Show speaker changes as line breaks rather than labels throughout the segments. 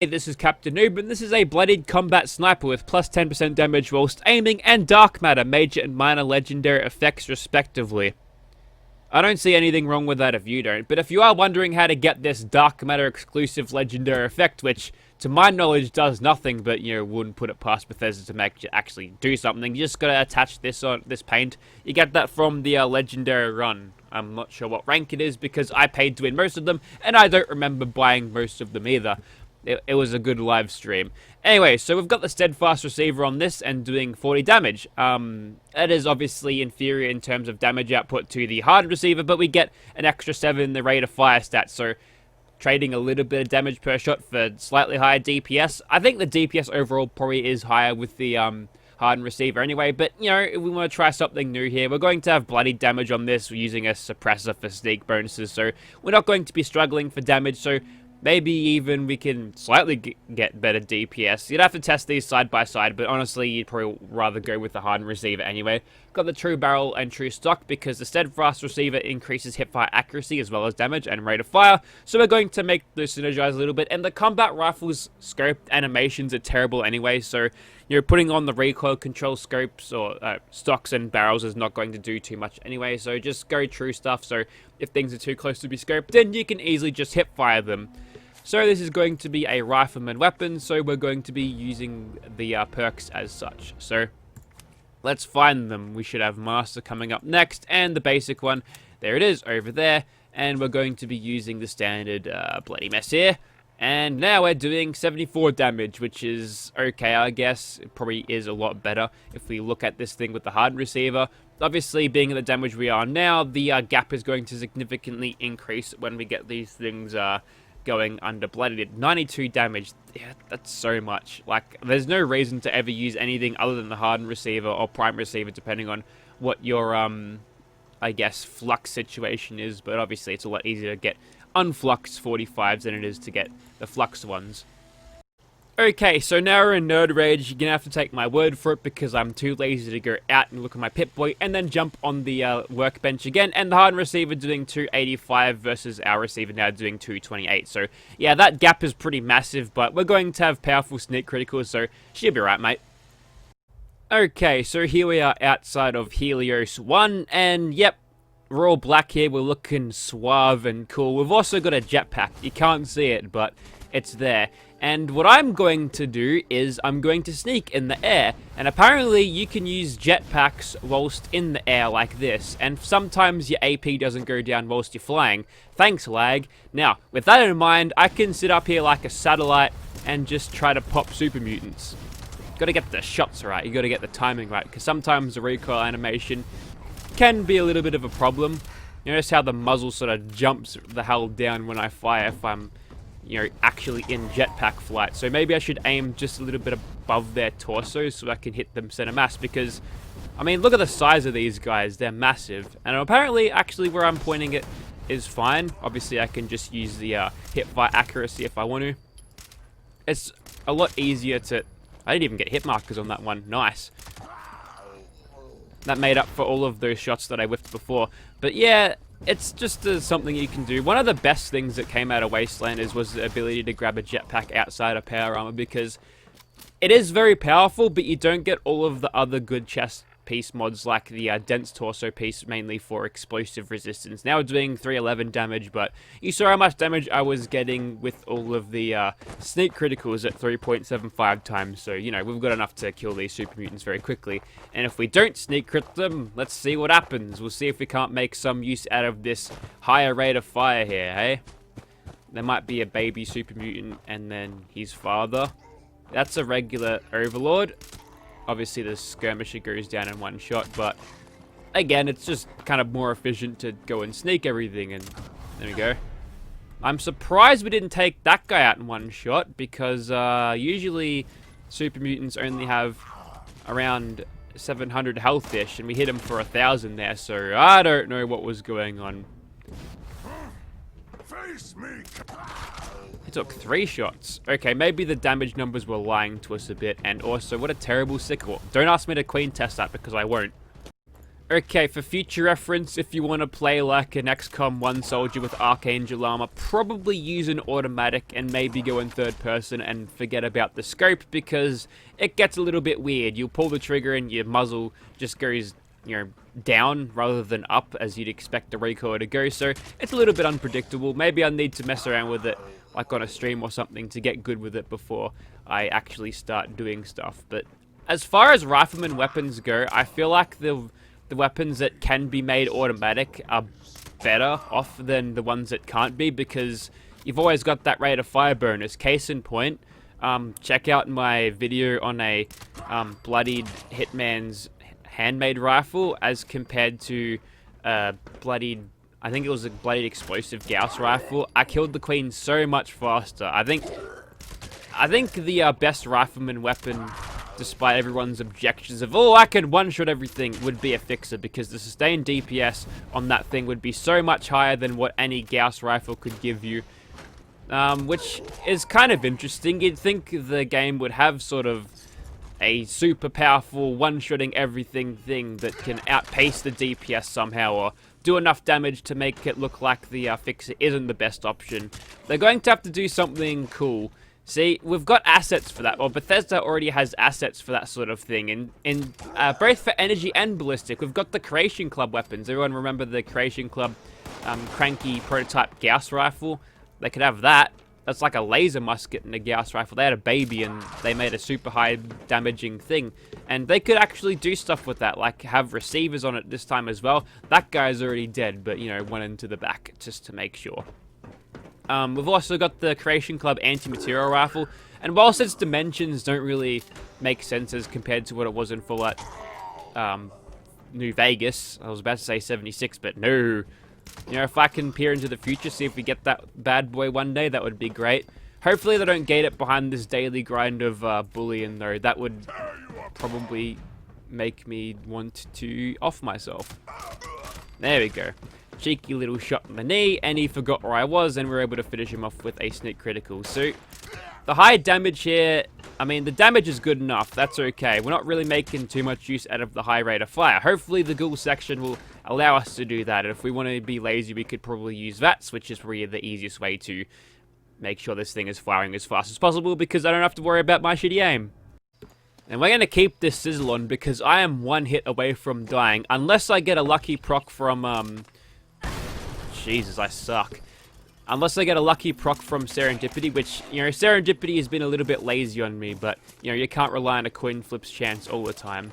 Hey, this is Captain Noob, and this is a bloodied combat sniper with plus 10% damage whilst aiming and dark matter, major and minor legendary effects respectively. I don't see anything wrong with that if you don't, but if you are wondering how to get this dark matter exclusive legendary effect, which to my knowledge does nothing but, wouldn't put it past Bethesda to make it actually do something, you just gotta attach this on this paint. You get that from the legendary run. I'm not sure what rank it is because I paid to win most of them, and I don't remember buying most of them either. It was a good live stream. Anyway, so we've got the Steadfast Receiver on this and doing 40 damage. It is obviously inferior in terms of damage output to the Hardened Receiver, but we get an extra 7 in the rate of fire stats, so trading a little bit of damage per shot for slightly higher DPS. I think the DPS overall probably is higher with the Hardened Receiver anyway, but, if we want to try something new here, we're going to have bloody damage on this. We're using a suppressor for sneak bonuses, so we're not going to be struggling for damage, so maybe even we can slightly get better DPS. You'd have to test these side by side, but honestly, you'd probably rather go with the Hardened Receiver anyway. Got the True Barrel and True Stock because the Steadfast Receiver increases hipfire accuracy as well as damage and rate of fire, so we're going to make those synergize a little bit. And the Combat Rifle's scope animations are terrible anyway, so putting on the recoil control scopes or stocks and barrels is not going to do too much anyway, so just go true stuff. So if things are too close to be scoped, then you can easily just hipfire them. So this is going to be a rifleman weapon, so we're going to be using the perks as such. So let's find them. We should have Master coming up next, and the basic one, there it is, over there. And we're going to be using the standard bloody mess here. And now we're doing 74 damage, which is okay, I guess. It probably is a lot better if we look at this thing with the Hardened Receiver. Obviously, being at the damage we are now, the gap is going to significantly increase when we get these things going under bloodied. 92 damage, yeah, that's so much. Like, there's no reason to ever use anything other than the Hardened Receiver or Prime Receiver, depending on what your, I guess, flux situation is. But obviously, it's a lot easier to get unfluxed 45s than it is to get the flux ones. Okay, so now we're in Nerd Rage. You're gonna have to take my word for it because I'm too lazy to go out and look at my Pip-Boy and then jump on the workbench again. And the Hardened Receiver doing 285 versus our receiver now doing 228. So yeah, that gap is pretty massive, but we're going to have powerful sneak criticals, so she'll be right, mate. Okay, so here we are outside of Helios 1, and yep, we're all black here. We're looking suave and cool. We've also got a jetpack. You can't see it, but it's there. And what I'm going to do is I'm going to sneak in the air. And apparently you can use jetpacks whilst in the air like this. And sometimes your AP doesn't go down whilst you're flying. Thanks, lag. Now, with that in mind, I can sit up here like a satellite and just try to pop super mutants. Gotta get the shots right. You gotta get the timing right. Because sometimes the recoil animation can be a little bit of a problem. You notice how the muzzle sort of jumps the hell down when I fire if I'm actually in jetpack flight. So maybe I should aim just a little bit above their torso so I can hit them center mass, because, I mean, look at the size of these guys. They're massive. And apparently, actually, where I'm pointing it is fine. Obviously, I can just use the hip fire accuracy if I want to. It's a lot easier to... I didn't even get hit markers on that one. Nice. That made up for all of those shots that I whiffed before. But yeah, it's just something you can do. One of the best things that came out of Wastelanders was the ability to grab a jetpack outside of power armor, because it is very powerful, but you don't get all of the other good chest piece mods like the dense torso piece, mainly for explosive resistance. Now we're doing 311 damage, but you saw how much damage I was getting with all of the sneak criticals at 3.75 times, so we've got enough to kill these super mutants very quickly. And if we don't sneak crit them, let's see what happens. We'll see if we can't make some use out of this higher rate of fire here, hey? There might be a baby super mutant and then his father. That's a regular overlord. Obviously, the skirmisher goes down in one shot, but again, it's just kind of more efficient to go and sneak everything, and there we go. I'm surprised we didn't take that guy out in one shot, because usually super mutants only have around 700 health-ish, and we hit him for 1,000 there, so I don't know what was going on.
Face me.
He took 3 shots. Okay, maybe the damage numbers were lying to us a bit, and also, what a terrible sickle. Don't ask me to queen test that, because I won't. Okay, for future reference, if you want to play like an XCOM 1 soldier with Archangel armor, probably use an automatic and maybe go in third person and forget about the scope, because it gets a little bit weird. You'll pull the trigger and your muzzle just goes, you know, down rather than up as you'd expect the recoil to go, so it's a little bit unpredictable. Maybe I need to mess around with it like on a stream or something to get good with it before I actually start doing stuff. But as far as rifleman weapons go, I feel like the weapons that can be made automatic are better off than the ones that can't be, because you've always got that rate of fire bonus. Case in point, check out my video on a bloodied Hitman's handmade rifle as compared to bloodied, I think it was a bloodied explosive Gauss rifle. I killed the Queen so much faster. I think the best rifleman weapon, despite everyone's objections of, oh, I can one-shot everything, would be a fixer, because the sustained DPS on that thing would be so much higher than what any Gauss rifle could give you. Which is kind of interesting. You'd think the game would have sort of a super powerful one-shotting everything thing that can outpace the DPS somehow, or do enough damage to make it look like the fixer isn't the best option. They're going to have to do something cool. See, we've got assets for that. Well, Bethesda already has assets for that sort of thing. And both for energy and ballistic, we've got the Creation Club weapons. Everyone remember the Creation Club cranky prototype Gauss rifle? They could have that. That's like a laser musket and a Gauss rifle. They had a baby and they made a super high damaging thing. And they could actually do stuff with that, like have receivers on it this time as well. That guy's already dead, but, you know, went into the back just to make sure. We've also got the Creation Club anti-material rifle, and whilst its dimensions don't really make sense as compared to what it was in Fallout New Vegas, I was about to say 76, but no. You know, if I can peer into the future, see if we get that bad boy one day, that would be great. Hopefully they don't gate it behind this daily grind of bullying, though. That would probably make me want to off myself. There we go. Cheeky little shot in the knee, and he forgot where I was, and we were able to finish him off with a sneak critical. So, the high damage here, I mean, the damage is good enough. That's okay. We're not really making too much use out of the high rate of fire. Hopefully, the ghoul section will allow us to do that. And if we want to be lazy, we could probably use VATS, which is probably the easiest way to make sure this thing is firing as fast as possible, because I don't have to worry about my shitty aim. And we're going to keep this sizzle on, because I am one hit away from dying, unless I get a lucky proc from, Jesus, I suck. Unless I get a lucky proc from Serendipity, which, you know, Serendipity has been a little bit lazy on me, but, you know, you can't rely on a coin flip's chance all the time.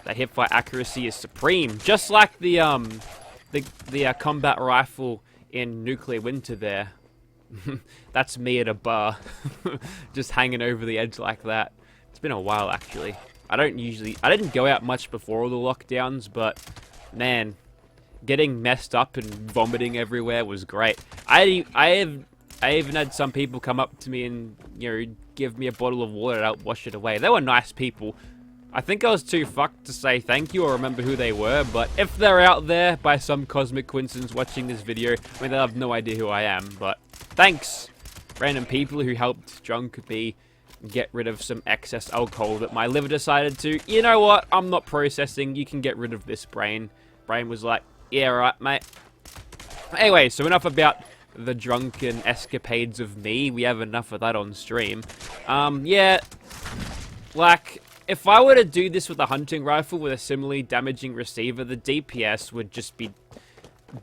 That hipfire accuracy is supreme, just like the combat rifle in Nuclear Winter there. That's me at a bar, just hanging over the edge like that. It's been a while, actually. I didn't go out much before all the lockdowns, but, man, getting messed up and vomiting everywhere was great. I even had some people come up to me and, you know, give me a bottle of water to help wash it away. They were nice people. I think I was too fucked to say thank you or remember who they were, but if they're out there by some cosmic coincidence watching this video, I mean, they'll have no idea who I am, but thanks, random people who helped Drunk me get rid of some excess alcohol that my liver decided to, you know what, I'm not processing, you can get rid of this brain. Brain was like, yeah, right, mate. Anyway, so enough about the drunken escapades of me. We have enough of that on stream. Yeah, like, if I were to do this with a hunting rifle with a similarly damaging receiver, the DPS would just be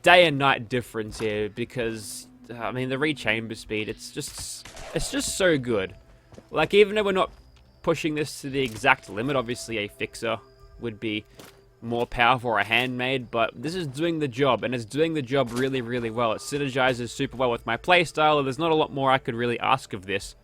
day and night difference here, because, I mean, the rechamber speed, it's just so good. Like, even though we're not pushing this to the exact limit, obviously a fixer would be more powerful or a handmade, but this is doing the job, and it's doing the job really, really well. It synergizes super well with my playstyle, and there's not a lot more I could really ask of this.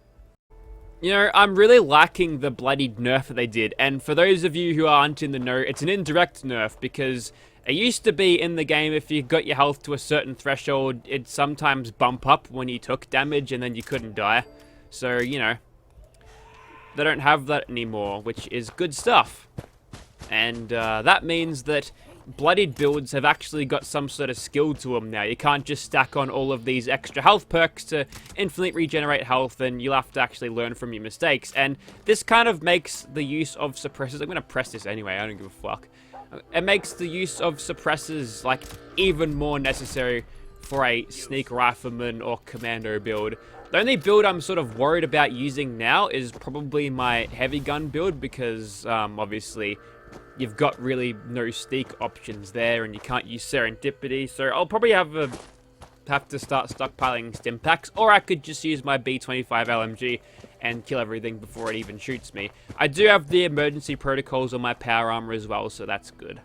You know, I'm really liking the bloody nerf that they did, and for those of you who aren't in the know, it's an indirect nerf, because it used to be in the game, if you got your health to a certain threshold, it'd sometimes bump up when you took damage, and then you couldn't die. So, you know, they don't have that anymore, which is good stuff. And that means that bloodied builds have actually got some sort of skill to them now. You can't just stack on all of these extra health perks to infinitely regenerate health, and you'll have to actually learn from your mistakes. And this kind of makes the use of suppressors... I'm going to press this anyway, I don't give a fuck. It makes the use of suppressors, like, even more necessary for a sneak rifleman or commando build. The only build I'm sort of worried about using now is probably my heavy gun build, because obviously you've got really no sneak options there and you can't use serendipity, so I'll probably have to start stockpiling stim packs, or I could just use my B25 LMG and kill everything before it even shoots me. I do have the emergency protocols on my power armor as well, so that's good.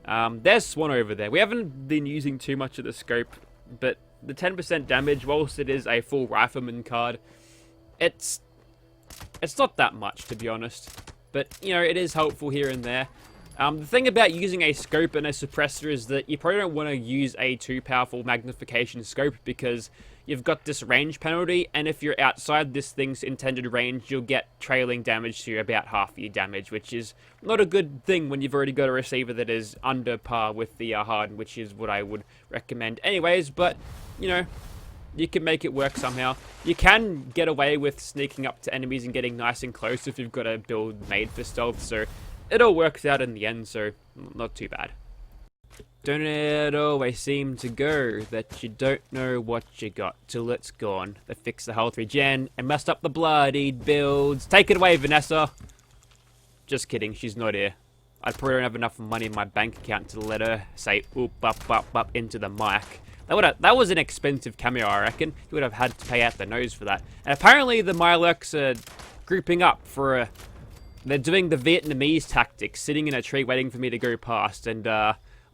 There's Swan over there. We haven't been using too much of the scope, but the 10% damage, whilst it is a full rifleman card, it's not that much, to be honest. But, you know, it is helpful here and there. The thing about using a scope and a suppressor is that you probably don't want to use a too powerful magnification scope, because you've got this range penalty, and if you're outside this thing's intended range, you'll get trailing damage to about half your damage, which is not a good thing when you've already got a receiver that is under par with the Harden, which is what I would recommend anyways. But, you know, you can make it work somehow. You can get away with sneaking up to enemies and getting nice and close if you've got a build made for stealth, so it all works out in the end, so not too bad. Don't it always seem to go that you don't know what you got till it's gone? They fixed the health regen and messed up the bloodied builds. Take it away, Vanessa. Just kidding, she's not here. I probably don't have enough money in my bank account to let her say oop up into the mic. That was an expensive cameo, I reckon. You would have had to pay out the nose for that. And apparently the Mirelurks are grouping up for a... They're doing the Vietnamese tactics, sitting in a tree waiting for me to go past, and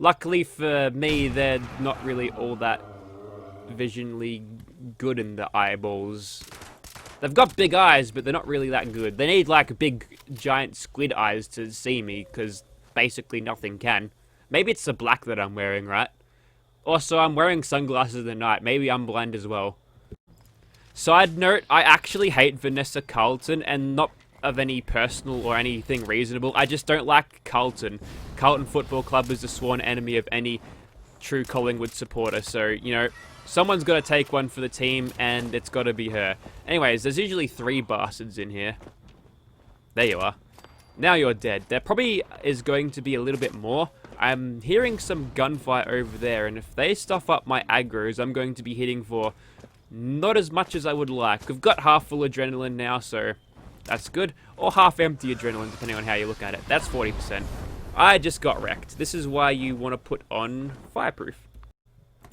luckily for me, they're not really all that visually good in the eyeballs. They've got big eyes, but they're not really that good. They need, like, big, giant squid eyes to see me, because basically nothing can. Maybe it's the black that I'm wearing, right? Also, I'm wearing sunglasses at night. Maybe I'm blind as well. Side note, I actually hate Vanessa Carlton, and not of any personal or anything reasonable. I just don't like Carlton. Carlton Football Club is the sworn enemy of any true Collingwood supporter, so, you know, someone's got to take one for the team, and it's got to be her. Anyways, there's usually 3 bastards in here. There you are. Now you're dead. There probably is going to be a little bit more. I'm hearing some gunfight over there, and if they stuff up my aggros, I'm going to be hitting for not as much as I would like. We've got half full adrenaline now, so that's good. Or half empty adrenaline, depending on how you look at it. That's 40%. I just got wrecked. This is why you want to put on Fireproof.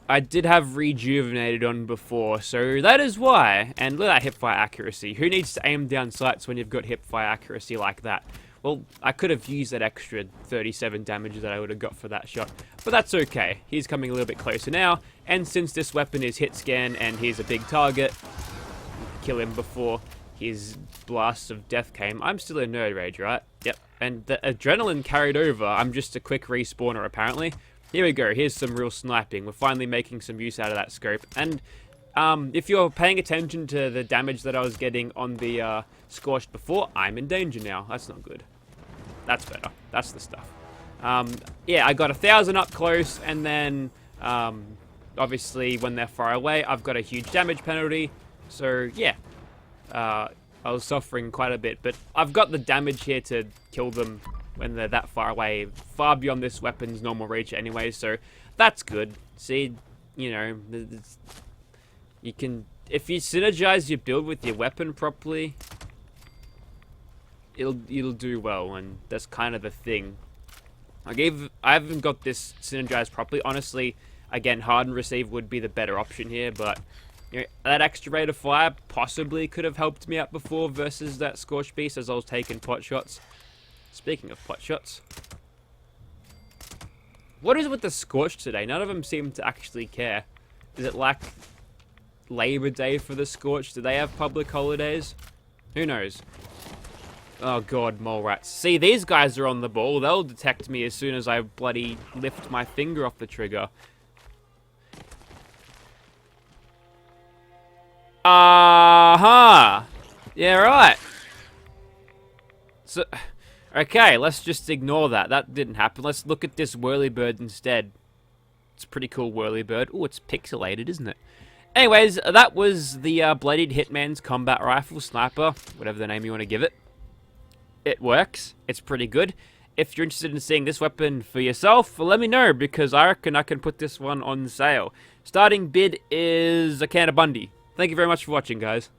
I did have Rejuvenated on before, so that is why. And look at that hipfire accuracy. Who needs to aim down sights when you've got hipfire accuracy like that? Well, I could have used that extra 37 damage that I would have got for that shot. But that's okay. He's coming a little bit closer now. And since this weapon is hit scan and he's a big target, kill him before his blasts of death came. I'm still a nerd rage, right? Yep. And the adrenaline carried over. I'm just a quick respawner, apparently. Here we go. Here's some real sniping. We're finally making some use out of that scope. And if you're paying attention to the damage that I was getting on the Scorched before, I'm in danger now. That's not good. That's better. That's the stuff. Yeah, I got 1,000 up close, and then obviously when they're far away, I've got a huge damage penalty. So yeah. I was suffering quite a bit, but I've got the damage here to kill them when they're that far away, far beyond this weapon's normal reach anyway, so that's good. See, you know, you can, if you synergize your build with your weapon properly, it'll do well, and that's kind of the thing. I haven't got this synergized properly. Honestly, again, Harden Receive would be the better option here, but you know, that extra rate of fire possibly could have helped me out before versus that Scorched Beast as I was taking pot shots. Speaking of pot shots, what is with the Scorched today? None of them seem to actually care. Is it like Labor Day for the Scorched? Do they have public holidays? Who knows? Oh god, mole rats. See, these guys are on the ball. They'll detect me as soon as I bloody lift my finger off the trigger. Yeah, right. So, okay, let's just ignore that. That didn't happen. Let's look at this whirlybird instead. It's a pretty cool whirlybird. Oh, it's pixelated, isn't it? Anyways, that was the Bloodied Hitman's Combat Rifle Sniper, whatever the name you want to give it. It works. It's pretty good. If you're interested in seeing this weapon for yourself, let me know, because I reckon I can put this one on sale. Starting bid is a can of Bundy. Thank you very much for watching, guys.